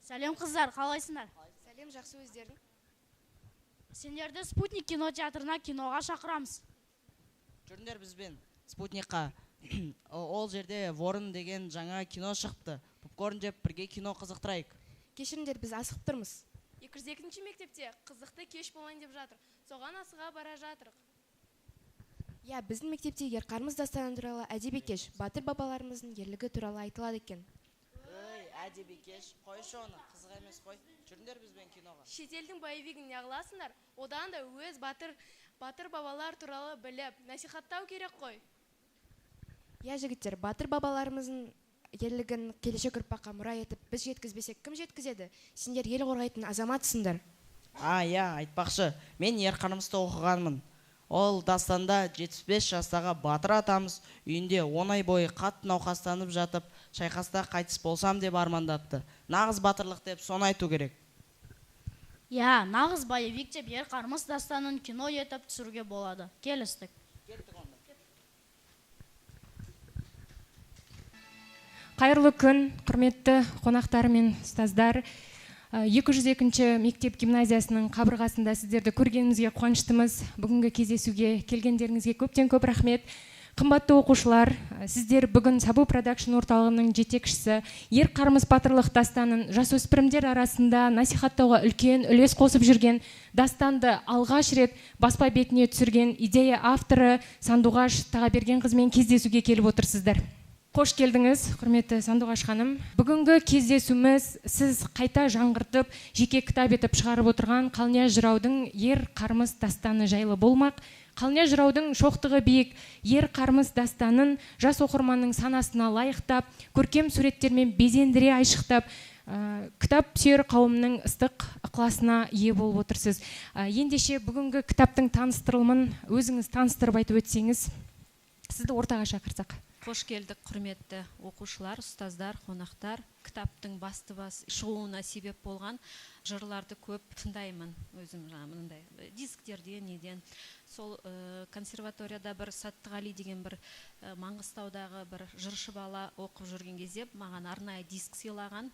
Сәлем қыздар, қалайсыңдар? Сәлем, жақсы өздерің. Сендерді Спутник кино театрына киноға шақырамыз. Жүріңдер бізбен Спутникқа. Ол жерде Ворон деген жаңа кино шықты. Попкорн жеп бірге кино қызықтырайық. Кешіріңдер, біз асығып тұрмыз. 202-ші мектепте қызықты кеш болайын деп жатыр. Соған асыға бара жатырық. Я, біздің мектепте Ерқармыз дастаны туралы әдеби кеш, батыр бабаларымыздың ерлігі туралы айтылады екен. Ой, әдеби кеш, қойшы оны, қызық емес қой. Жүріңдер бізбен киноға. Шетелдің боевигін неғыласыңдар, одан да өз батыр бабалар туралы біліп, насихаттау керек қой. Я, жігіттер, батыр бабаларымыздың ерлігін келешек ұрпаққа мұра етіп, біз жеткізбесек, кім жеткізеді? Сендер ел қорғайтын азаматсыңдар. Я, айтпақшы, мен Ерқармызды оқығанмын. Ол дастанда 75 жастағы батыр атамыз үйінде 10 ай бойы қатты науқастанып жатып, шайқаста қайтыс болсам деп армандапты. Нағыз батырлық деп соны айту керек. Я, нағыз боевик деп Ерқармыз дастанын кино етіп түсіруге болады. Келістік. Қайырлы күн, құрметті қонақтар мен ұстаздар. 202-ші мектеп гимназиясының қабырғасында сіздерді көргенімізге қуаныштымыз. Бүгінгі кездесуге келгендеріңізге көптен көп рахмет. Қымбатты оқушылар, сіздер бүгін Сабу продакшн орталығының жетекшісі Ерқармыз батырлық дастанын жасөспірімдер арасында насихаттауға үлкен үлес қосып жүрген, дастанды алғаш рет баспа бетіне түсірген идея авторы Сандуғаш Тағабергенқызымен кездесуге келіп отырсыздар. Қош келдіңіз, құрметті Сандуғаш ханым. Бүгінгі кездесуіміз сіз қайта жаңғыртып, жеке кітап етіп шығарып отырған Қалния жыраудың Ерқармыз дастаны жайлы болмақ. Қалния жыраудың шоқтығы биік Ерқармыз дастанын жас оқырманның санасына лайықтап, көркем суреттермен безендіре айшықтап, кітап сүйер қауымның ыстық ықыласына ие болып отырсыз. Ендеше бүгінгі кітаптың таныстырылымын өзіңіз таныстырып айтып өтсеңіз, сізді ортаға шақырсақ. Қош келдік, құрметті оқушылар, ұстаздар, қонақтар. Кітаптың басты шығуына себеп болған жырларды көп тыңдаймын өзім, мынандай дисктерден, неден. Сол консерваторияда бір Саттығали деген бір Маңғыстаудағы бір жыршы бала оқып жүрген кезде маған арнайы диск сыйлаған.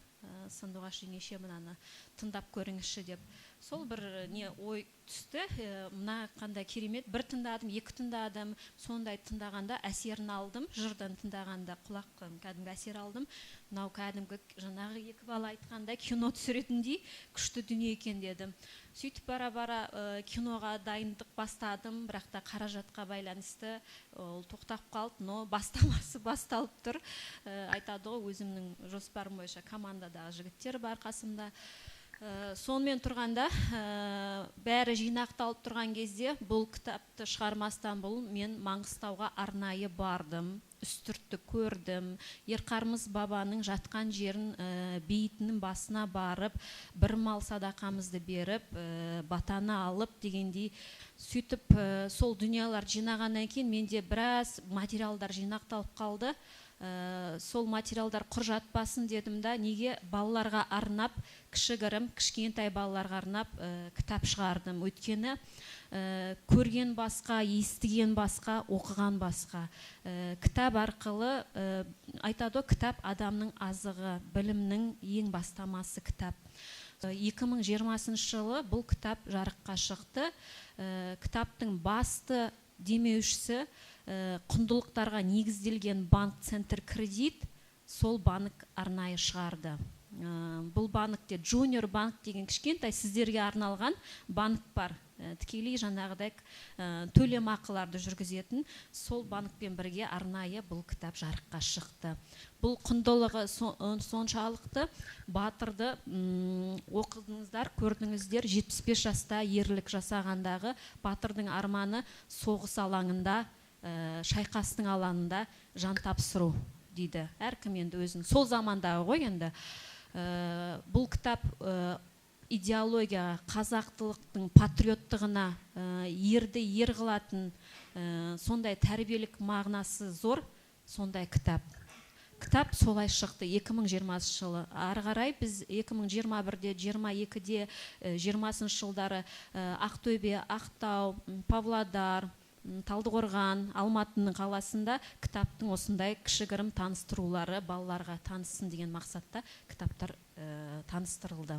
Сандуғаш жеңеше мынаны тыңдап көріңізші деп. Сол бір ой түсті, мына қандай керемет, бір тыңдадым, екі тыңдадым, сондай тыңдағанда әсерін алдым, жырдан тыңдағанда құлаққа кәдімгі әсер алдым. Мынау кәдімгі жаңағы екі бала айтқандай кино түсіретіндей күшті дүние екен дедім. Сөйтіп бара-бара киноға дайындық бастадым, бірақ та қаражатқа байланысты ол тоқтап қалды, но бастамасы басталып тұр. Айтады ғой, өзімнің жоспарым бойынша командадағы жігіттер бар қасымда. Сонымен тұрғанда, бәрі жинақталып тұрған кезде бұл кітапты шығармастан бұл мен Маңғыстауға арнайы бардым, үстіртті көрдім. Ерқармыз бабаның жатқан жерін бейітінің басына барып, бір мал садақамызды беріп, батаны алып дегендей сөйтіп сол дүниялар жинағаннан кейін менде біраз материалдар жинақталып қалды. Сол материалдар құр жатпасын дедім да, неге балаларға арнап, кішкентай балаларға арнап кітап шығардым. Өйткені көрген басқа, естіген басқа, оқыған басқа. Кітап арқылы айтады, кітап адамның азығы, білімнің ең бастамасы кітап. 2020 жылы бұл кітап жарыққа шықты. Кітаптың басты демеушісі құндылықтарға негізделген банк Центр кредит, сол банк арнайы шығарды. Бұл банкте Junior банк деген кішкентай сіздерге арналған банк бар. Тікелей жаңағыдай төлем ақыларды жүргізетін, сол банкпен бірге арнайы бұл кітап жарыққа шықты. Бұл құндылығы соншалықты батырды оқыдыңыздар, көрдіңіздер. 75 жаста ерлік жасағандағы батырдың арманы соғыс алаңында, шайқастың алаңында жан тапсыру дейді. Әркім енді өзін сол замандағы ғой енді. Бұл кітап идеология, қазақтылықтың патриоттығына ерді ер қылатын сондай тәрбиелік мағынасы зор сондай кітап. Кітап солай шықты 2020 жылы. Ары қарай біз 2021-де, 22-де, 20 жылдары Ақтөбе, Ақтау, Павлодар, Талдықорған, Алматының қаласында кітаптың осындай кішігірім таныстырулары балаларға таныссын деген мақсатта кітаптар таныстырылды.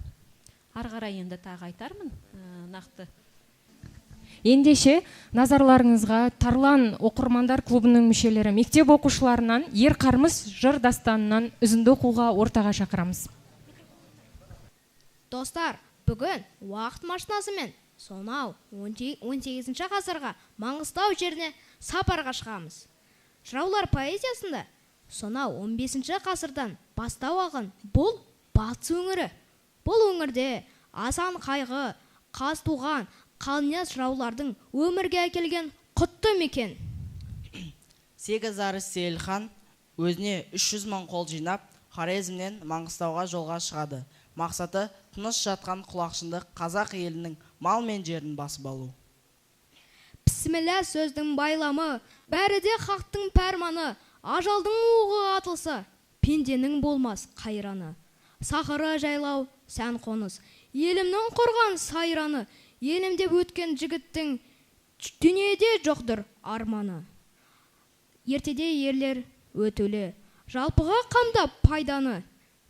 Ары қарай енді тағы айтармын нақты. Ендеше назарларыңызға Тарлан оқырмандар клубының мүшелері мектеп оқушыларынан Ер Қармыс жыр дастанынан үзінді оқуға ортаға шақырамыз. Достар, бүгін уақыт машинасымен сонау 18 ғасырға Маңғыстау жеріне сапарға шығамыз. Жыраулар поэзиясында сонау 15 ғасырдан бастау алған бұл батыс өңірі. Бұл өңірде асан қайғы, Қазтуған, Қалнияз жыраулардың өмірге әкелген құтты мекен. Сегізары Сейілхан өзіне 300 мың қол жинап, Хорезмнен Маңғыстауға жолға шығады. Мақсаты тыныш жатқан құлақшынды қазақ елінің мал мен жерін басып алу. Бісміллә сөздің байламы, бәрі де хақтың пәрманы, ажалдың оғы атылса, пенденің болмас қайраны. Сахара жайлау, сән қоныс, елімнің құрған сайраны, елімде өткен жігіттің дүниеде жоқтыр арманы. Ертеде ерлер өтулі, жалпыға қамдап пайданы,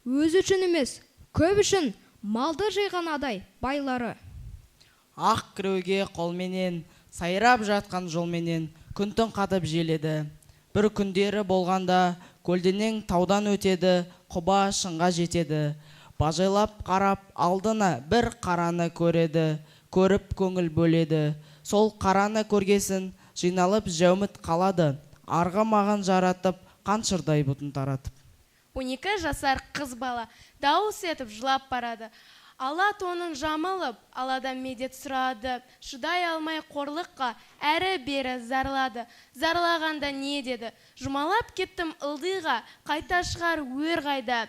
өз үшін емес, көп үшін малды жиған адай байлары. Ақ кіреуге қолменен, сайрап жатқан жолменен күн-түн қатып желеді. Бір күндері болғанда көлденең таудан өтеді, құба шыңға жетеді. Бажайлап қарап алдына бір қараны көреді, көріп көңіл бөледі. Сол қараны көргесін жиналып жәуміт қалады, арғы маған жаратып, қаншырдай бұтын таратып. 12 жасар қыз бала дауыс етіп жылап барады. Ала тонын жамылып, аладан медет сұрады. Шыдай алмай қорлыққа әрі бері зарлады. Зарлағанда не деді? Жұмалап кеттім ылдиға, қайта шығар өр қайда.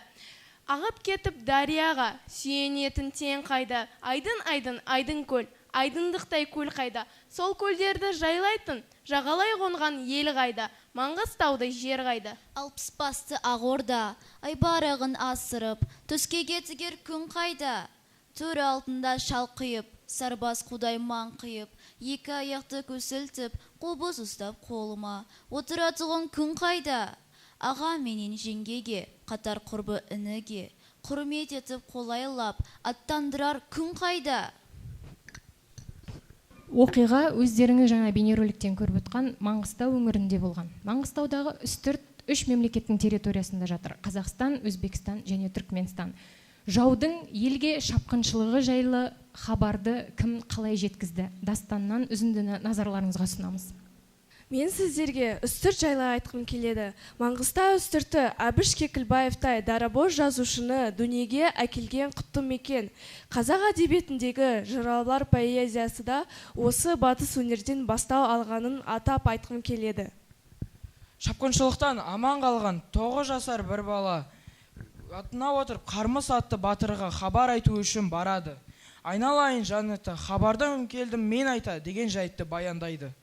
Ағып кетіп дарияға, сүйенетін тең қайда. Айдын көл, айдындықтай көл қайда. Сол көлдерді жайлайтын, жағалай қонған ел қайда. Маңғыстауды жер қайда. Алпыс басты ағорда, айбарығын асырып, төскеге тігер күн қайда. Төр алтында шалқиып, сарбаз құдай маңқиып, екі аяқты көсілтіп, қобыз ұстап қолыма, отыратығын күн қайда. Аға менен жеңгеге, қатар құрбы ініге, құрмет етіп қолайлап, аттандырар күн қайда. Оқиға өздеріңіз жаңа бейнероликтен көріп отқан Маңғыстау өңірінде болған. Маңғыстаудағы үстірт 3 мемлекеттің территориясында жатыр: Қазақстан, Өзбекстан және Түркменстан. Жаудың елге шапқыншылығы жайлы хабарды кім қалай жеткізді? Дастаннан үзіндіні назарларыңызға ұсынамыз. Мен сіздерге үстірт жайлы айтқым келеді. Маңғыстау үстірті Әбіш Кекілбаевтай дарабоз жазушыны дүниеге әкелген құтты мекен. Қазақ әдебиетіндегі жыраулар поэзиясы да осы батыс өнерден бастау алғанын атап айтқым келеді. Шапқыншылықтан аман қалған 9 жасар бір бала атына отырып Қармыс атты батырға хабар айту үшін барады. Айналайын жаннаты, хабардан келдім мен айта деген жайтты баяндайды.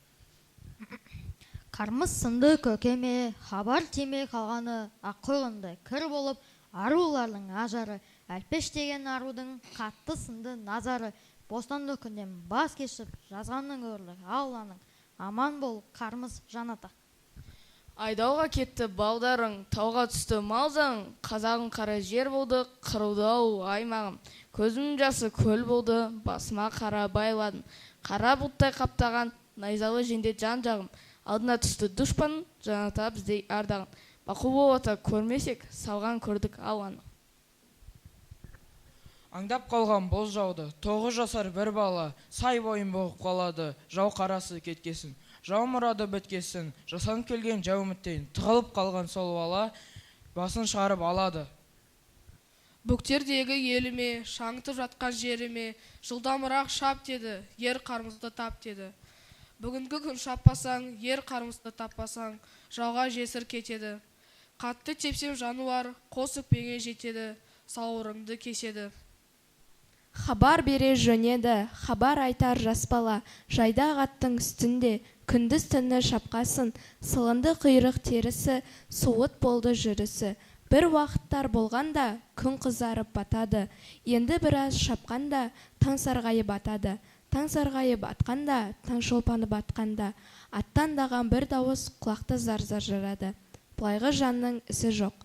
Қармыс сынды көкеме, хабар тимей қалғаны аққойғындай кір болып, арулардың ажары, әлпеш деген арудың қатты сынды назары, бостандық күнден бас кешіп, жазғанның өрлі Алланың, аман бол Қармыс жаната. Айдауға кетті балдарың, тауға түсті малзың, қазағың қара жер болды, қырылды ау аймағым. Көзім жасы көл болды, басыма қара байладым. Қара бұлттай қаптаған, найзалы жендет жан жағым. Алдына түсті дұшпан, жаната біздей ардағын. Бақу болата көрмесек, салған көрдік Алланы. Аңдап қалған боз жауды, 9 жасар бір бала, сай бойын боғып қалады, жау қарасы кеткесін. Жау мұрады біткесін, жасанып келген жау үміттен, тығылып қалған сол бала басын шығарып алады. Бөктердегі еліме, шаңытып жатқан жеріме, жылдамырақ шап деді, ер Қармысты тап деді. Бүгінгі күн шаппасаң, ер Қармысты таппасаң, жауға жесір кетеді. Қатты тепсем жануар, қос өкпеңе жетеді, сауырыңды кеседі. Хабар бере жөнеді, хабар айтар жас бала, жайда аттың үстінде, күндіз түні шапқасын, сылынды құйрық терісі, суыт болды жүрісі. Бір уақыттар болғанда, күн қызарып батады, енді біраз шапқанда, таң сарғайып батады. Таң сарғайып атқанда, таң шолпанып атқанда, аттандаған бір дауыс құлақты зар-зар жарады. Былайғы жанның ісі жоқ.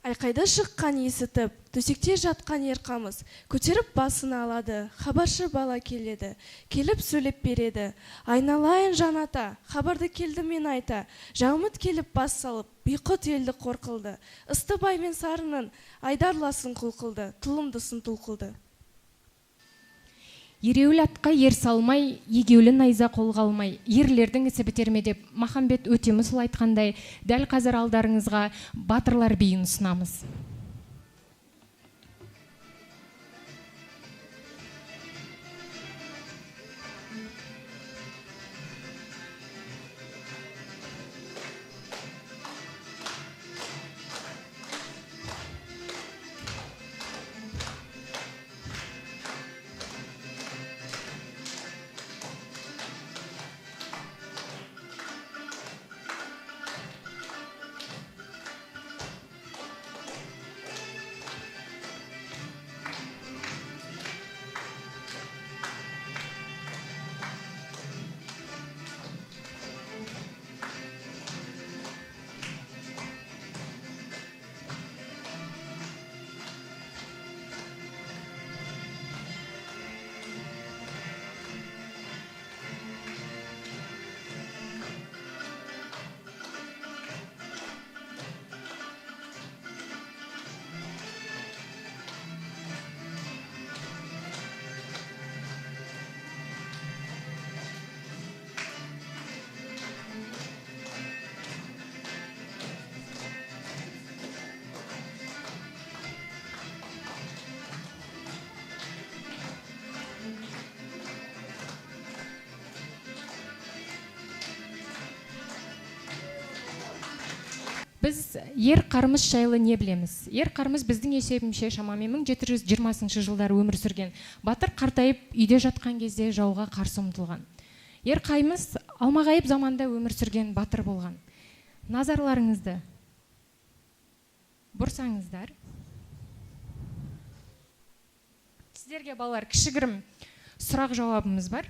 Айқайды шыққан есітіп, төсекте жатқан ерқамыз, көтеріп басын алады, хабаршы бала келеді, келіп сөйлеп береді. Айналайын жаната, хабарды келді мен айта, жаумыт келіп бас салып, биқұт елді қорқылды. Ыстыбай мен сарының айдарласын құлқылды, тұлымдысын тұлқылды. Ереуіл атқа ер салмай, егеулі найза қолға алмай, ерлердің ісі бітер ме деп Махамбет Өтемісұлы айтқандай, дәл қазір алдарыңызға батырлар биін ұсынамыз. Біз ер қарымыз жайлы не білеміз? Ер қарымыз біздің есебімше шамамен 1720 жылдары өмір сүрген. Батыр қартайып үйде жатқан кезде жауға қарсы ұмтылған. Ер қаймыз алмағайып заманда өмір сүрген батыр болған. Назарларыңызды бұрсаңыздар. Сіздерге балалар кішігірім сұрақ жауабымыз бар.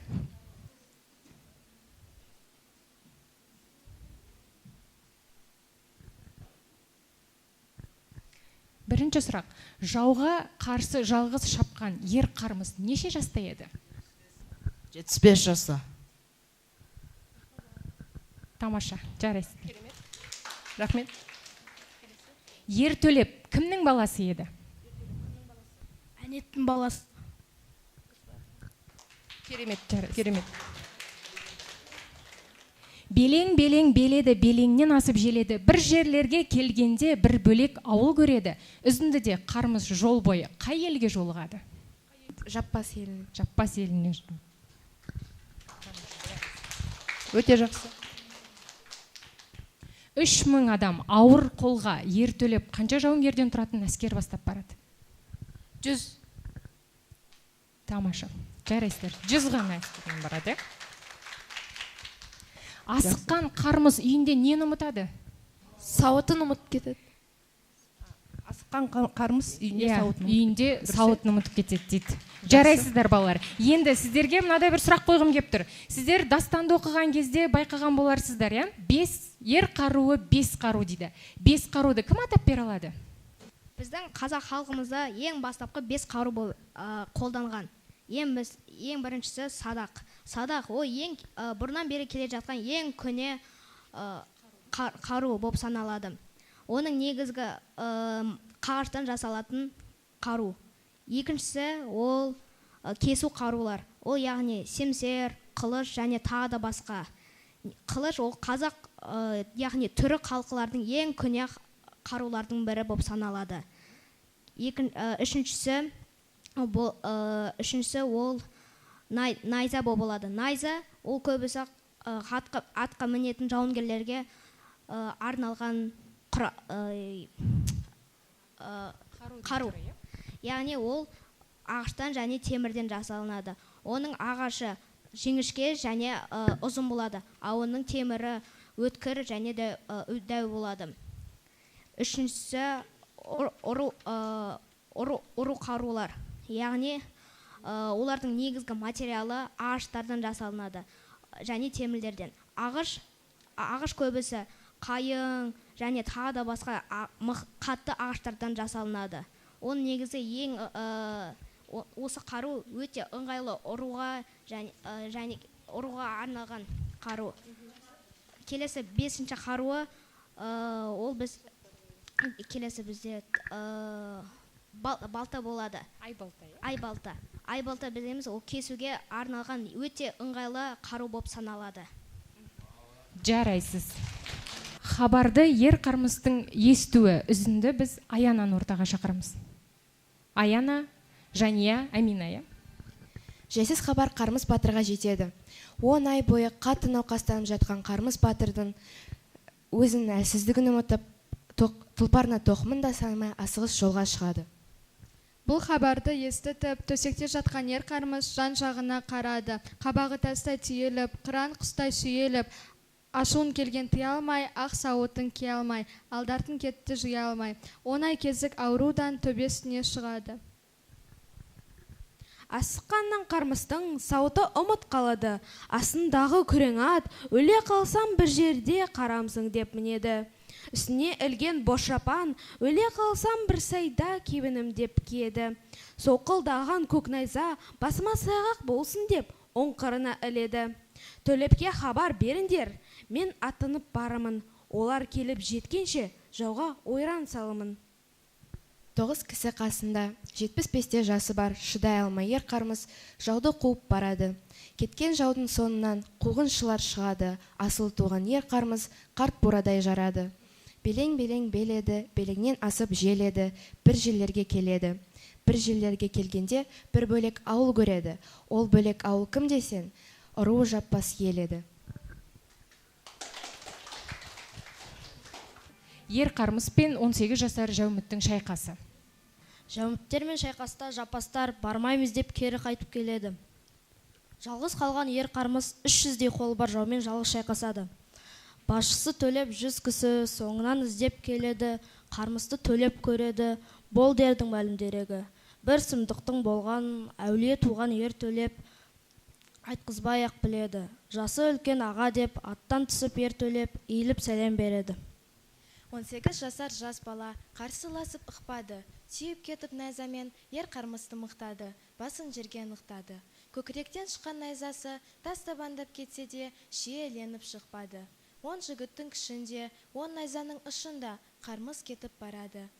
Бірінші сұрақ. Жауға қарсы жалғыз шапқан ер қарымыз неше жаста еді? 75 жаста. Тамаша, жарайсыз. Рахмет. Ер Төлеп кімнің баласы еді? Әнеттің баласы. Керемет, керемет. Белең-белең беледі, белеңнен асып желеді. Бір жерлерге келгенде бір бөлек ауыл көреді. Үзіндіде қарымыз жол бойы қай елге жолығады? Жаппас еліне. Жаппас еліне. Өте жақсы. 3000 адам ауыр қолға Ер Төлеп қанша жауынгерден тұратын әскер бастап барады? 100. Тамаша. Жарайсыздар. 100 ғана әскермен барады. Асыққан қарымыз үйінде нені ұмытады? Сауытын ұмытып кетеді. Асыққан қарымыз үйінде сауытын ұмытып кетеді дейді. Жарайсыздар балалар. Енді сіздерге мынадай бір сұрақ қойғым кеп тұр. Сіздер дастанды оқыған кезде байқаған боларсыздар, иә? 5 ер қаруы 5 қару дейді. 5 қаруды кім атап бере алады? Біздің қазақ халқымызда ең бастапқы 5 қару қолданған. Ең біріншісі садақ. Садақ ол ең бұрыннан бері келе жатқан ең көне қару болып саналады. Оның негізгі қағаштан жасалатын қару. Екіншісі ол кесу қарулар. Ол яғни семсер, қылыш және тағы да басқа. Қылыш ол қазақ яғни түрі халқылардың ең көне қарулардың бірі болып саналады. Үшіншісі ол найза болып болады. Найза ол көбісі атқа мінетін жауынгерлерге арналған қару. Яғни ол ағаштан және темірден жасалынады. Оның ағашы жіңішке және ұзын болады, ал оның темірі өткір және де дәу болады. Үшіншісі ұру қарулар. Яғни Олардың негізгі материалы ағаштардан жасалынады және темірлерден. Ағаш көбісі қайың және тағы да басқа қатты ағаштардан жасалынады. Оның негізі осы қару өте ыңғайлы ұруға және ұруға арналған қару. Келесі 5-ші қаруы ол бізде балта болады. Айбалта біздеміз, ол кесуге арналған өте ыңғайлы қару болып саналады. Жарайсыз. Хабарды ер қармыстың естуі үзінді біз Аянаны ортаға шақырамыз. Аяна, Жания, Амина. Жайсыз хабар Қармыс батырға жетеді. 10 ай бойы қатты науқастанып жатқан Қармыс батырдың өзінің әлсіздігін ұмытып, тұлпарына тоқымын да санамай асығыс жолға шығады. Бұл хабарды естітіп, төсекте жатқан ер Қармыс жан жағына қарады. Қабағы тастай түйіліп, қыран құстай сүйеліп, ашуын келген тыя алмай, ақ сауытын кие алмай, алдартын кетті жия алмай. 10 ай кезік аурудан төбесіне шығады. Асыққаннан Қармыстың сауыты ұмыт қалады. Астындағы күрең ат, өле қалсам бір жерде қарамсың деп мінеді. Үстіне ілген бош жапан, өле қалсам бір сайда кебінім деп киеді. Соқылдаған көк найза, басыма сайғақ болсын деп оң қырына іледі. Төлепке хабар беріңдер, мен атынып барамын. Олар келіп жеткенше жауға ойран салымын. 9 кісі қасында, 75-те жасы бар, шыдай алмай ер Қармыс жауды қуып барады. Кеткен жаудың соңынан қуғыншылар шығады. Асыл туған ер Қармыс қарт бурадай жарады. Белең-белең беледі, белеңнен асып желеді, бір жерлерге келеді. Бір жерлерге келгенде бір бөлек ауыл көреді. Ол бөлек ауыл кім десен, ұруы жаппас ел еді. Ер Қармыс пен 18 жасар Жәуміттің шайқасы. Жәуміттермен шайқаста жаппастар бармаймыз деп кері қайтып келеді. Жалғыз қалған ер Қармыс 300-дей қолы бар жаумен жалғыз шайқасады. Басшысы Төлеп 100 кісі соңынан іздеп келеді. Қармысты Төлеп көреді, бол дердің мәлім дерегі. Бір сұмдықтың болған әулие туған ер Төлеп айтқызбай ақ біледі. Жасы үлкен аға деп аттан түсіп ер Төлеп иіліп сәлем береді. 18 жасар жас бала қарсыласып ықпады. Сүйіп кетіп найзамен ер Қармысты мықтады, басын жерге нықтады. Көкіректен шыққан найзасы тас табандап кетсе де шиеленіп шықпады. 10 жігіттің күшінде, 10 найзаның ұшында Қармыс кетіп барады.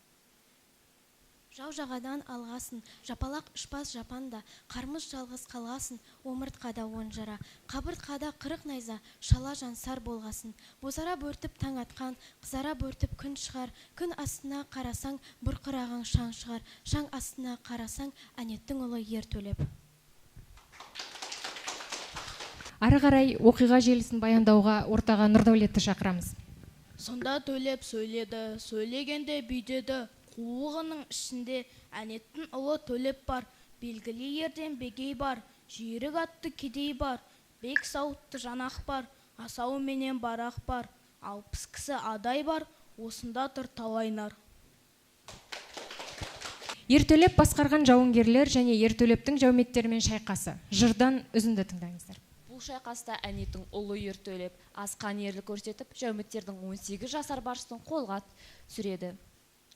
Жау жағадан алғасын, жапалақ ұшпас жапанда, Қармыс жалғыз қалғасын, омыртқада 10 жара, қабыртқада 40 найза, шала жансар болғасын. Бозара бөртіп таң атқан, қызара бөртіп күн шығар, күн астына қарасаң, бұрқыраған шаң шығар, шаң астына қарасаң, әнеттің ұлы ер Төлеп. Ары қарай оқиға желісін баяндауға ортаға Нұрдәулетті шақырамыз. Сонда Төлеп сөйледі, сөйлегенде бүйдеді. Қуығының ішінде әнеттің ұлы Төлеп бар, белгілі ерден бегей бар, жүйрік атты кедей бар, бек сауытты жанақ бар, асау менен барақ бар, 60 кісі адай бар, осында тұр талайнар. Ер Төлеп басқарған жауынгерлер және Ер Төлептің жауметттерімен шайқасы. Жырдан үзінді тыңдаңыздар. Бұл шайқаста әнеттің ұлы Ер Төлеп асқан ерлік көрсетіп, жауметтердің 18 жасар басшысын қолға сүреді.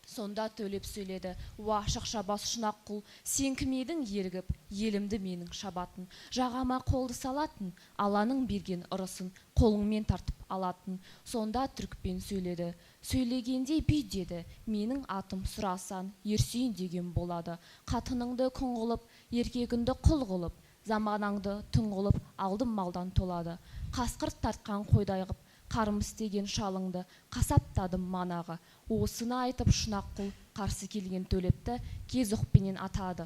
Сонда Төлеп сөйледі: «Уа шақшабас шұнақ құл, сен кім едің ерігіп, елімді менің шабатын, жағама қолды салатын, Алланың берген ырысын қолыңмен тартып алатын». Сонда түрікпен сөйледі: «Сөйлегенде бүй деді, менің атым сұрасан, ерсейін деген болады. Қатыныңды күң қылып, еркегіңді құл қылып, заманаңды түн қылып, алдым малдан толады. Қасқыр тартқан қойдай қып, Қармыс деген шалыңды қасаптадым манағы». Осыны айтып шұнақ құл қарсы келген Төлепті кез оқпенен атады.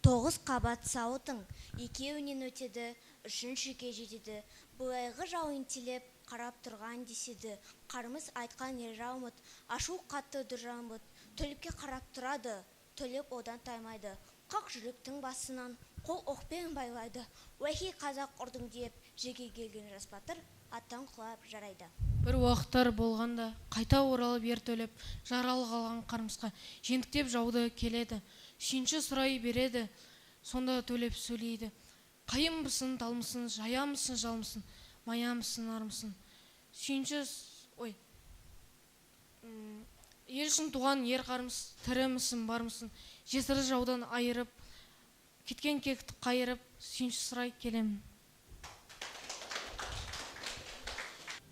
9 қабат сауытың екеуінен өтеді, үшіншіге жетеді. Бұлайғы жау интелеп қарап тұрған деседі. Қармыс айтқан ер жаумыт, ашу қатты дүржамыт. Төлепке қарап тұрады, Төлеп одан таймайды. Қақ жүректің басынан қол оқпен байлайды. Уәхи қазақ ұрдың деп жеге келген жас батыр аттан құлап жарайды. Бір уақыттар болғанда қайта оралып ер Төлеп жаралы қалған Қармысқа жентіктеп жауды келеді. Сүйінші сұрай береді. сонда төлеп сөйлейді. Қайынбысың, талмысың, жаямысың, жалмысың, маямысың, армысың. Сүйінші, ел үшін туған ер қарымыз, тірімісің, бармысың. Жесірі жаудан айырып, кеткен кекті қайырып, сүйінші сұрай келемін.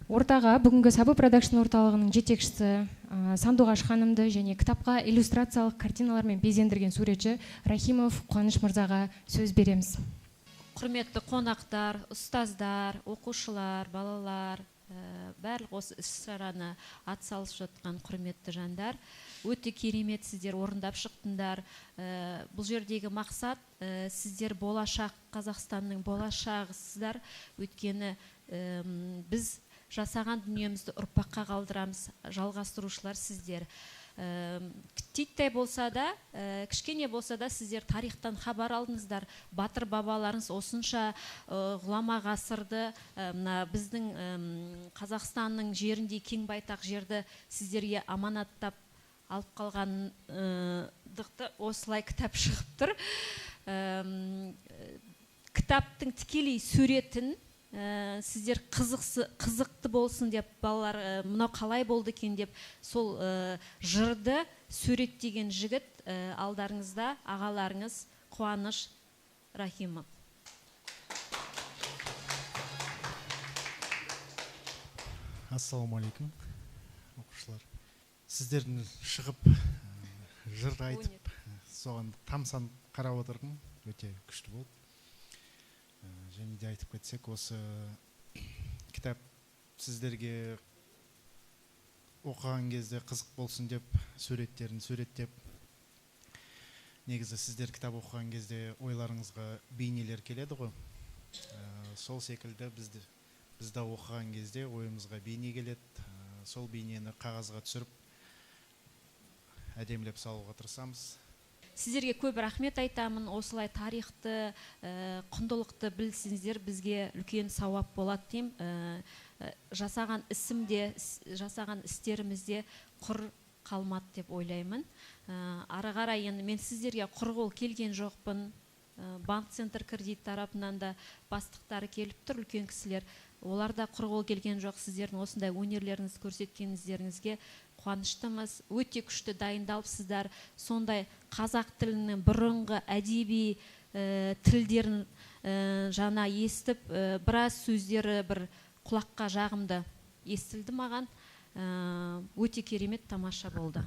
Ортаға бүгінгі Сабы продакшн орталығының жетекшісі Сандуғаш ханымды және кітапқа иллюстрациялық картиналармен безендірген суретші Рахимов Қуаныш мырзаға сөз береміз. Құрметті қонақтар, ұстаздар, оқушылар, балалар, барлық осы іс-шараны атсалысып жатқан құрметті жандар, өте керемет сіздер орындап шықтыңдар. Бұл жердегі мақсат сіздер болашақ, Қазақстанның болашағысыздар. Өйткені біз жасаған дүниемізді ұрпаққа қалдырамыз, жалғастырушылар сіздер. Титтей болса да, кішкене болса да сіздер тарихтан хабар алдыңыздар. Батыр бабаларыңыз осынша ғұлама ғасырды, біздің Қазақстанның жеріндей кең байтақ жерді сіздерге аманаттап алып қалғандықты осылай кітап шығып тұр. Кітаптың тікелей суретін сіздер қызықты болсын деп, балалар мынау қалай болды екен деп, сол жырды суреттеген жігіт алдарыңызда ағаларыңыз Қуаныш Рахимов. Ассалаумалейкум, оқушылар. Сіздердің шығып жыр айтып, соған тамсан қарап отырдым, өте күшті болды. Және де айтып кетсек, осы кітап сіздерге оқыған кезде қызық болсын деп, суреттерін суреттеп, негізі сіздер кітап оқыған кезде ойларыңызға бейнелер келеді ғой. Сол секілді бізді оқыған кезде ойымызға бейне келеді. Сол бейнені қағазға түсіріп, әдемілеп салуға тырысамыз. Сіздерге көп рахмет айтамын, осылай тарихты, құндылықты білсеңіздер, бізге үлкен сауап болады дейм. Жасаған ісімде, жасаған істерімізде құр қалмады деп ойлаймын. Ары қарай енді мен сіздерге құр қол келген жоқпын. Банк Центр кредит тарапынан да бастықтары келіп тұр, үлкен кісілер. Олар да құр қол келген жоқ. Сіздердің осындай өнерлеріңізді көрсеткеніңіздеріңізге қуаныштымыз. Өте күшті дайындалыпсыздар. Сондай қазақ тілінің бұрынғы әдеби тілдерін жаңа естіп, біраз сөздері бір құлаққа жағымды естілді маған. Өте керемет, тамаша болды.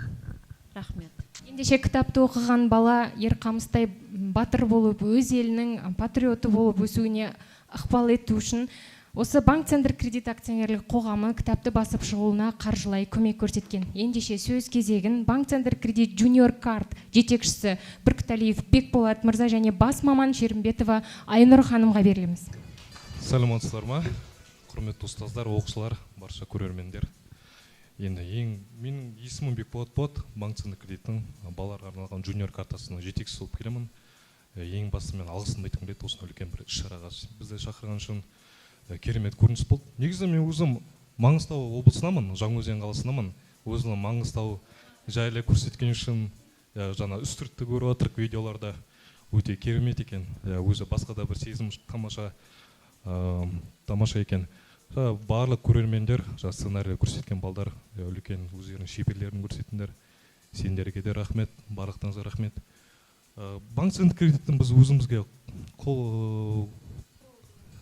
Рахмет. Ендеше кітапты оқыған бала ер қамыстай батыр болып, өз елінің патриоты болып өсуіне ықпал ету үшін осы Банк Центр кредит акционерлік қоғамы кітапты басып шығуына қаржылай көмек көрсеткен. Ендеше сөз кезегін Банк Центр кредит Junior Card жетекшісі Бүркітәлиев Бекболат мырза және бас маман Шерімбетова Айнұр ханымға береміз. Саламатсыздар ма? Құрметті ұстаздар, оқушылар, барша көрермендер. Енді менің есімім Бекболат, Банк Центр кредиттің балаларға арналған Junior картасының жетекшісі болып келемін. Ең басты мен алғысымды айтқым келеді, осындай үлкен бір іс-шараға бізді шақырған үшін керемет көрініс болды. Негізі мен өзім Маңғыстау облысынамын, Жаңаөзен қаласынамын. Өзім Маңғыстау жайлы көрсеткен үшін жаңа үстіртті көріп отырық видеоларда өте керемет екен. Өзі басқа да бір сезім тамаша екен. Барлық көрермендер, сценарий көрсеткен балдар, үлкен өздерінің шеберлерін көрсеттіңдер. Сендерге де рахмет, барлықтарыңызға рахмет. Банк Центр кредиттің біз өзімізге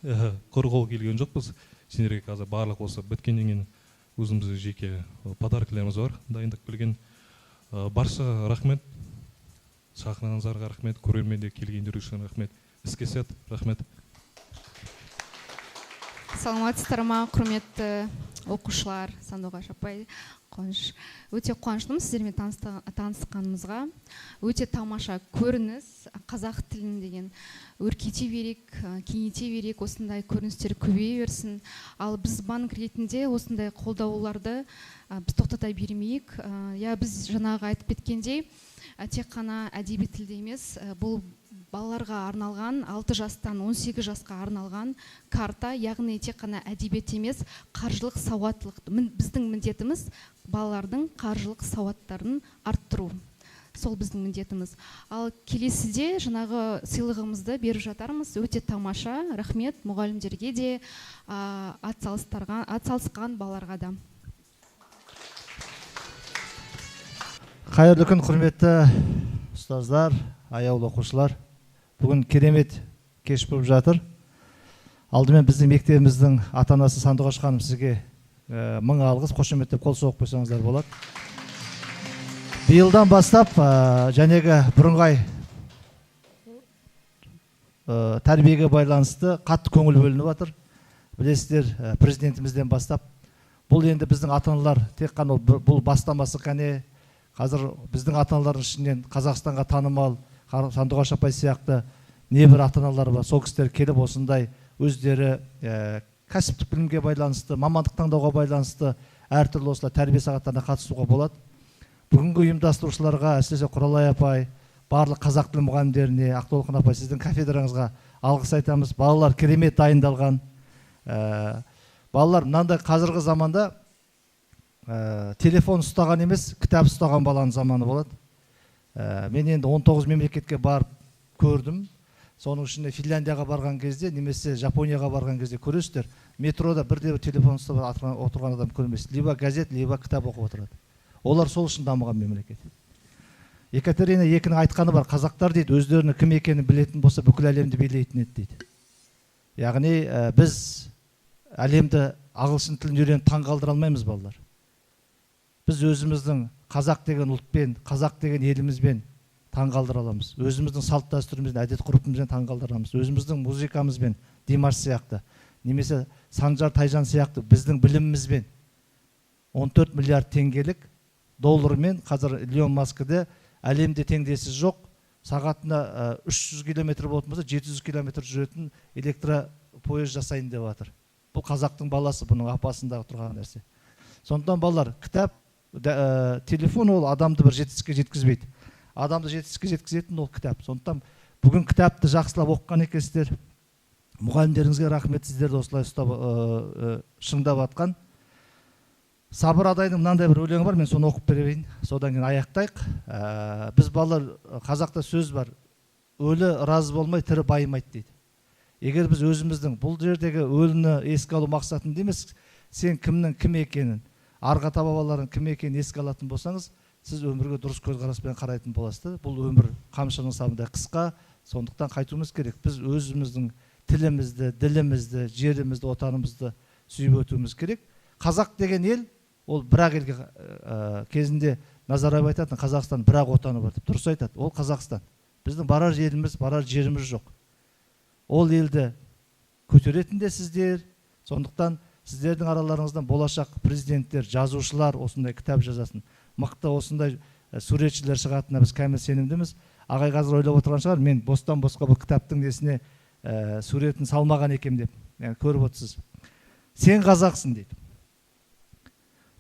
құр қол келген жоқпыз. Сендерге қазір барлық осы біткеннен кейін өзімізде жеке подаркілеріміз бар, дайындық келген. Барша рахмет, шақырғаныңыздарға рахмет, көрерменде келгендер үшін рахмет. Іске сәт, рахмет. Саламатсыздар ма, құрметті оқушылар, Сандуғаш апай, Қуаныш. Өте қуаныштымын сіздермен танысқанымызға. Өте тамаша көрініс, қазақ тілін деген өркейте берек, кеңейте берек, осындай көріністер көбейе берсін. Ал біз банк ретінде осындай қолдауларды біз тоқтата бермейік. Біз жаңағы айтып кеткендей, тек қана әдеби тілде емес, бұл балаларға арналған 6 жастан 18 жасқа арналған карта, яғни тек қана әдебиет емес, қаржылық сауаттылық. Біздің міндетіміз балалардың қаржылық сауаттарын арттыру. сол біздің міндетіміз. Ал келесіде жаңағы сыйлығымызды беріп жатармыз. Өте тамаша. Рахмет мұғалімдерге де, атсалысқан балаларға да. Қайырлы күн, құрметті ұстаздар, аяулы оқушылар. Бүгін керемет кеш болып жатыр. Алдымен біздің мектебіміздің ата-анасы Сандуғаш ханым, сізге мың алғыс, қошеметтеп қол соғып қойсаңыздар болады. Биылдан бастап жәнегі бірыңғай тәрбиеге байланысты қатты көңіл бөлініп жатыр. Білесіздер, президентімізден бастап. Бұл енді біздің ата-аналар тек қана бұл бастамасы қане. Қазір біздің ата-аналардың ішінен Қазақстанға танымал Сандуғаш апай сияқты небір ата-аналар бар. Сол кісілер келіп осындай өздері кәсіптік білімге байланысты, мамандық таңдауға байланысты әртүрлі осылай тәрбие сағаттарына қатысуға болады. Бүгінгі ұйымдастырушыларға, әсіресе Құралай апай, барлық қазақ тілі мұғалімдеріне, Ақтолқын апай, сіздің кафедраңызға алғыс айтамыз. Балалар керемет дайындалған. Балалар мынандай қазіргі заманда телефон ұстаған емес, кітап ұстаған баланың заманы болады. Мен енді 19 мемлекетке барып көрдім. Соның ішінде Финляндияға барған кезде, немесе Жапонияға барған кезде көресіздер, метрода бірде телефон ұстап отырған адам көрмейсіз. Либо газет, либо кітап оқып отырады. Олар сол үшін дамыған мемлекет. Екатерина екінің айтқаны бар, қазақтар дейді, өздерінің кім екенін білетін болса, бүкіл әлемді билейтін еді дейді. Яғни біз әлемді ағылшын тілін үйреніп таңғалдыра алмаймыз, балалар. Біз өзіміздің қазақ деген ұлтпен, қазақ деген елімізбен таңғалдыра аламыз. Өзіміздің салт дәстүрімізбен, әдет ғұрпымызбен таңғалдыра аламыз. Өзіміздің музыкамызбен, Димаш сияқты, немесе Санжар Тайжан сияқты біздің білімімізбен 14 миллиард теңгелік доллармен қазір Илон Маскіде әлемде теңдесі жоқ. Сағатына 300 километр болатын болса, 700 километр жүретін электропойыз жасайын деп жатыр. Бұл қазақтың баласы, бұның апасындағы тұрған нәрсе. Сондықтан балалар, кітап, телефон ол адамды бір жетістікке жеткізбейді. Адамды жетістікке жеткізетін ол кітап. Сондықтан бүгін кітапты жақсылап оқыған екенсіздер. Мұғалімдеріңізге рахмет, сіздерді осылай ұстап шыңдап атқан. Сабыр Адайдың мынандай бір өлеңі бар, мен соны оқып берейін, содан кейін аяқтайық. Біз балалар, қазақта сөз бар, өлі разы болмай, тірі байымайды дейді. Егер біз өзіміздің бұл жердегі өліні еске алу мақсатында емес, сен кімнің кім екенін, арғы ата-бабаларың кім екенін еске алатын болсаңыз, сіз өмірге дұрыс көзқараспен қарайтын боласыз. Бұл өмір қамшының сабындай қысқа, сондықтан қайтуымыз керек. Біз өзіміздің тілімізді, ділімізді, жерімізді, отанымызды сүйіп өтуіміз керек. Қазақ деген ел, ол бірақ елге кезінде Назарбаев айтатын, Қазақстан бірақ отаны бар деп дұрыс айтады. Ол Қазақстан. Біздің барар еліміз, барар жеріміз жоқ. Ол елді көтеретін де сіздер. Сондықтан сіздердің араларыңыздан болашақ президенттер, жазушылар осындай кітап жазасын. Мықты осындай суретшілер шығатынына біз кәміл сенімдіміз. Ағай қазір ойлап отырған шығар, мен бостан босқа бұл кітаптың несіне суретін салмаған екем деп. Көріп отырсыз. Сен қазақсың дейді.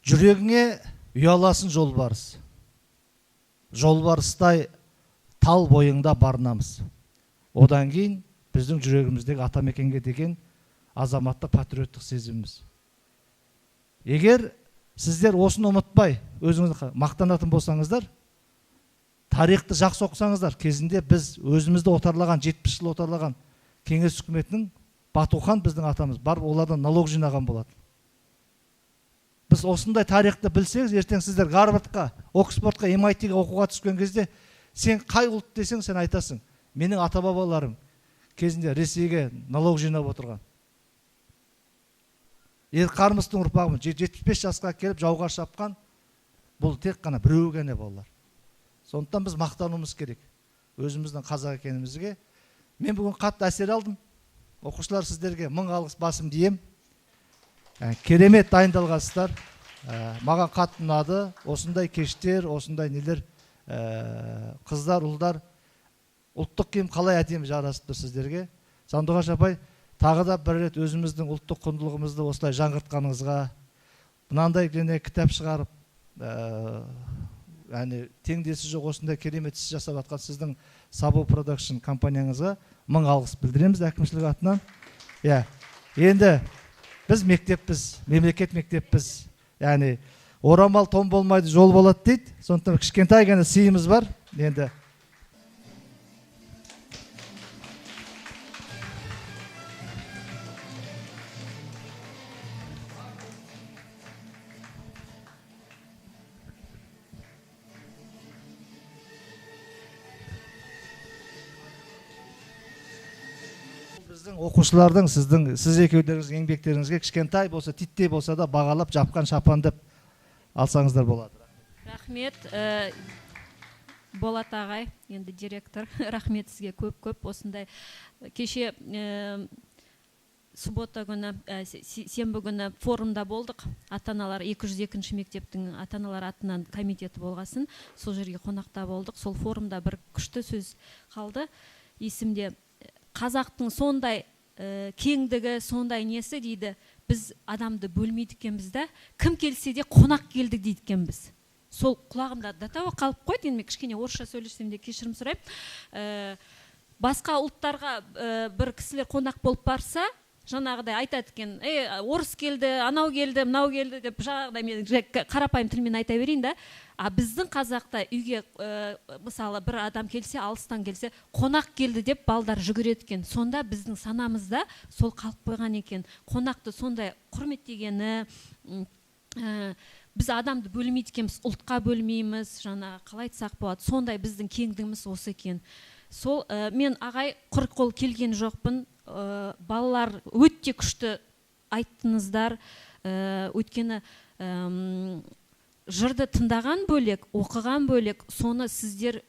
Жүрегіңе ұяласын жолбарыс. Жолбарыстай тал бойыңда барнамыз. Одан кейін біздің жүрегіміздегі атамекенге деген азаматтық патриоттық сезіміміз. Егер сіздер осыны ұмытпай, өзіңізді мақтанатын болсаңыздар, тарихты жақсы оқысаңыздар, кезінде біз өзімізді отарлаған, 70 жыл отарлаған кеңес үкіметінің Батухан біздің атамыз бар, олардан налог жинаған болады. Біз осындай тарихты білсеңіз, ертең сіздер Гарвардқа, Оксфордқа, MIT-ге оқуға түскен кезде, сен қай ұлт десең, сен айтасың, менің ата-бабаларым кезінде Ресейге налог жинап отырған. Қармыстың ұрпағымыз 75 жасқа келіп жауға шапқан, бұл тек қана біреу ғана балалар. Сондықтан біз мақтануымыз керек өзіміздің қазақ екенімізге. Мен бүгін қатты әсер алдым. Оқушылар, сіздерге мың алғыс басым дейем. Керемет дайындалғансыздар. Маған қатты ұнады. Осындай кештер, осындай нелер, қыздар, ұлдар, ұлттық киім қалай әдемі жарасып тұр сіздерге. Сандуғаш апай, тағы да бір рет өзіміздің ұлттық құндылығымызды осылай жаңғыртқаныңызға, мынандай кітап шығарып, теңдесі жоқ осындай керемет іс жасап жатқан сіздің Сабо Продакшн компанияңызға мың алғыс білдіреміз әкімшілік атынан. Енді біз мектеппіз, мемлекет мектеппіз. Орамал том болмайды, жол болады дейді. Сондықтан кішкентай ғана сыйымыз бар. енді біздің оқушылардың сіз екеулеріңіздің еңбектеріңізге кішкентай болса титтей болса да бағалап жапқан шапан деп алсаңыздар болады. Рахмет. Болат ағай, енді директор, рахмет сізге көп осындай. Кеше суббота күні, сенбі күні форумда болдық. Ата-аналар 202 мектептің ата-аналар атынан комитеті болғасын. Сол жерге қонақта болдық. Сол форумда бір күшті сөз қалды. Есімде қазақтың сондай кеңдігі, сондай несі дейді, біз адамды бөлмейді екенбіз да, кім келсе де қонақ келдік дейді екенбіз. Сол құлағымда датауы қалып қойды, енді кішкене орысша сөйлесем де кешірім сұраймын. Басқа ұлттарға бір кісілер қонақ болып барса, жаңағыдай айтады екен, орыс келді, анау келді, мынау келді деп жаңағыдай мен қарапайым тілмен айта берейін да. Біздің қазақта үйге мысалы бір адам келсе, алыстан келсе, қонақ келді деп балдар жүгіреді екен. Сонда біздің санамызда сол қалып қойған екен. Қонақты сондай құрметтегені, біз адамды бөлмейді екенбіз, ұлтқа бөлмейміз, жаңа қалай айтсақ болады, сондай біздің кеңдігіміз осы екен. Сол мен ағай құр қол келген жоқпын, балалар өте күшті айттыңыздар, өйткені жырды тыңдаған бөлек, оқыған бөлек, соны сіздер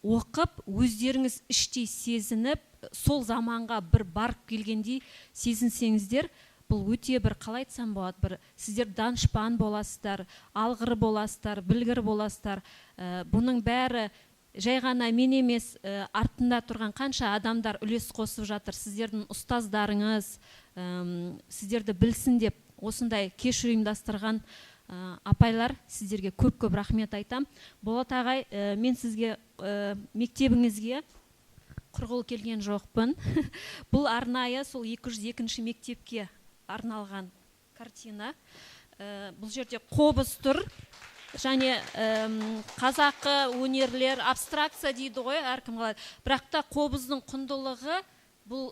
оқып, өздеріңіз іштей сезініп, сол заманға бір барып келгендей сезінсеңіздер, бұл өте бір қалай айтсам болады, бір сіздер данышпан боласыздар, алғыр боласыздар, білгір боласыздар. Бұның бәрі жай ғана мен емес, артында тұрған қанша адамдар үлес қосып жатыр. Сіздердің ұстаздарыңыз, сіздерді білсін деп осындай кеш ұйымдастырған апайлар, сіздерге көп рахмет айтам. Болат ағай, мен сізге мектебіңізге құр қол келген жоқпын. Бұл арнайы сол 202 мектепке арналған картина. Бұл жерде қобыз тұр. Және қазақы өнерлер, абстракция дейді ғой, әркім қалай. Бірақ та қобыздың құндылығы бұл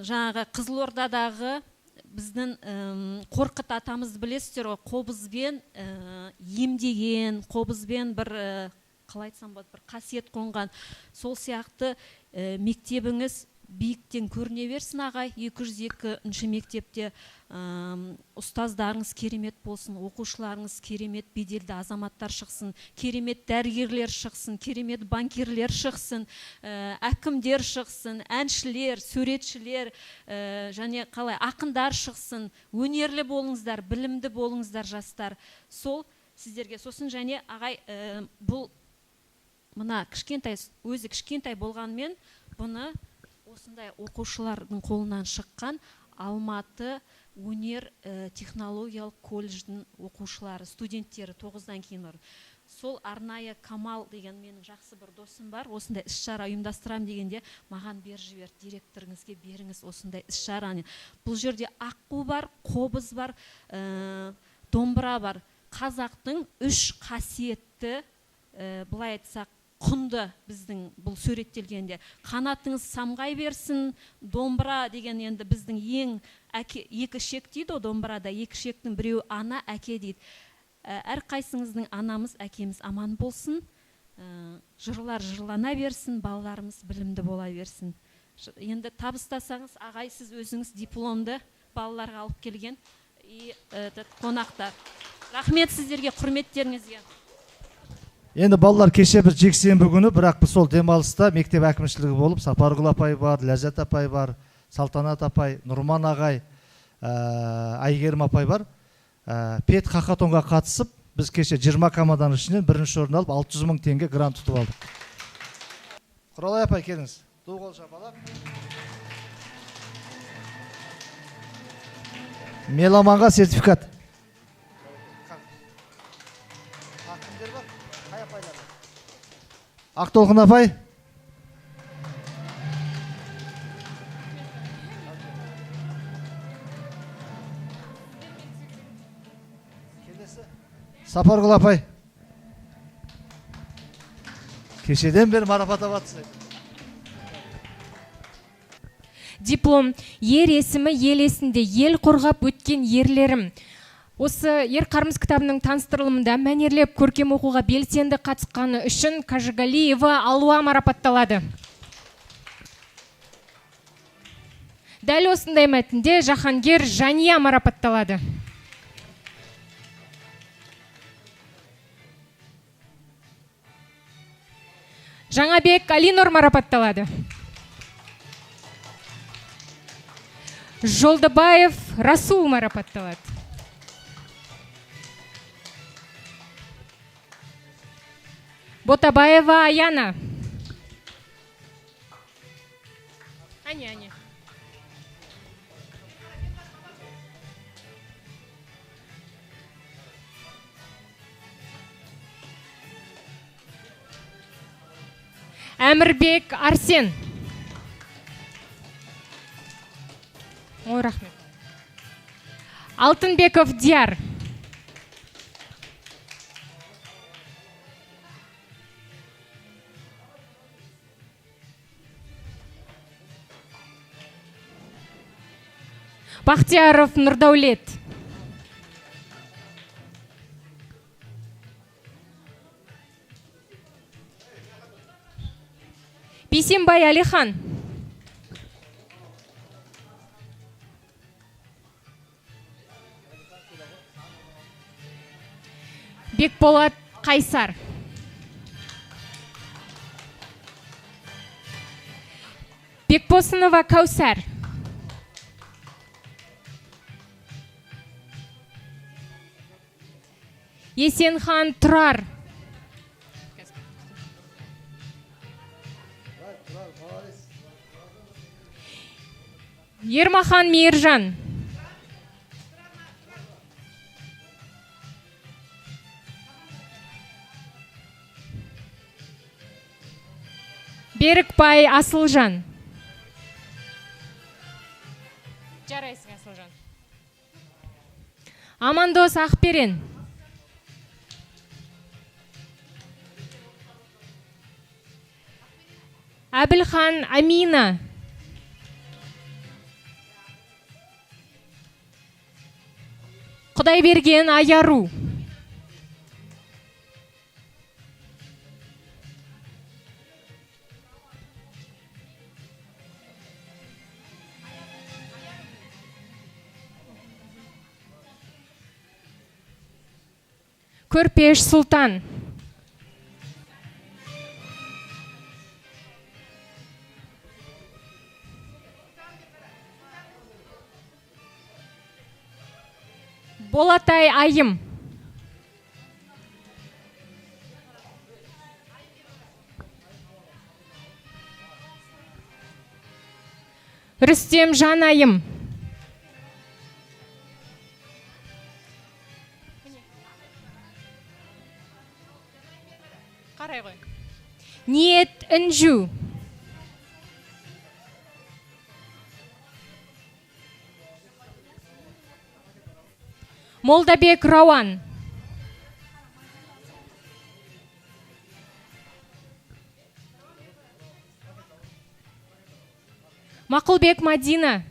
жаңағы Қызылордадағы біздің Қорқыт атамызды білесіздер ғой, қобызбен емдеген, қобызбен бір қалай айтсам болады, бір қасиет қонған. Сол сияқты мектебіңіз биіктен көріне берсін ағай. 202 мектепте ұстаздарыңыз керемет болсын, оқушыларыңыз керемет беделді азаматтар шықсын, керемет дәрігерлер шықсын, керемет банкирлер шықсын, әкімдер шықсын, әншілер, суретшілер, және қалай ақындар шықсын. Өнерлі болыңыздар, білімді болыңыздар жастар. Сол сіздерге сосын және ағай бұл мына кішкентай, өзі кішкентай болғанмен бұны осындай оқушылардың қолынан шыққан Алматы өнер технологиялық колледждің оқушылары, студенттері 9-дан кейін бар. Сол арнайы Камал деген менің жақсы бір досым бар. Осындай іс-шара ұйымдастырам дегенде маған бер жібер, директорыңызге беріңіз осындай іс-шараны. Бұл жерде аққу бар, қобыз бар, домбыра бар. Қазақтың 3 қасиетті, былай айтсақ, құнды біздің бұл суреттелгенде. Қанатыңыз самғай берсін, домбыра деген енді біздің ең екі шек дейді, о домбырада екі шектің біреуі ана, әке дейді. Әр қайсыңыздың анамыз, әкеміз аман болсын, жырлар жырлана берсін, балаларымыз білімді бола берсін. Енді табыстасаңыз, ағай сіз өзіңіз дипломды балаларға алып келген қонақтар. Рахмет сіздерге, құрметтеріңізге. Енді балалар кеше бір жексенбі күні, бірақ сол демалыста мектеп әкімшілігі болып, Сапаргүл апай бар, Ләззат апай бар, Салтанат апай, Нұрман ағай, Айгерім апай бар. Пет хакатонға қатысып, біз кеше 20 команданың ішінен бірінші орын алып 600 мың теңге грант тұтып алдық. Құралай апай келіңіз. Ду қол шапалақ. Меломанға сертификат. Ақтолқын апай. Сапаргүл апай. кешеден бері марапаттап жатсыз. Диплом ер есімі ел есінде, ел қорғап өткен ерлерім. Осы ер қармыс кітабының таныстырылымында мәнерлеп көркем оқуға белсенді қатысқаны үшін Кажигалиева Алуа марапатталады. Дәл осындай мәтінде Жахангер Жания марапатталады. Жаңабек Алинор марапатталады. Жолдыбаев Расул марапатталады. Ботабаева Аяна. Ане. Әмірбек Арсен. Ой, рахмет. Алтынбеков Диар. Бахтияров Нұрдаулет. Бейсенбай Алихан. Бекболат Қайсар. Бекбосынова Каусар. Есенхан Тұрар. Ермахан Мейіржан. Берікбай Асылжан. Жарайсың, Асылжан. Амандос Ақберен. Әбілхан Амина. Құдайберген Аяру. Көрпеш Сұлтан. Болатай Айым. Рүстем Жанайым. Қарай ғой. Ниет Інжу. Молдабек Рауан. Мақұлбек Мадина.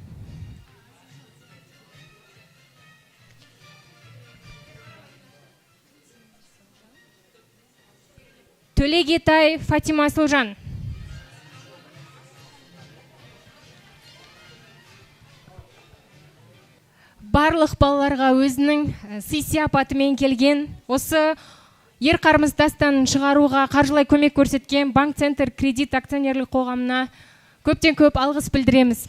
Төлегетай Фатима Сылжан. Барлық балаларға өзінің сый-сияпатымен келген, осы ер қармыс дастанын шығаруға қаржылай көмек көрсеткен Банк Центр кредит акционерлік қоғамына көптен көп алғыс білдіреміз.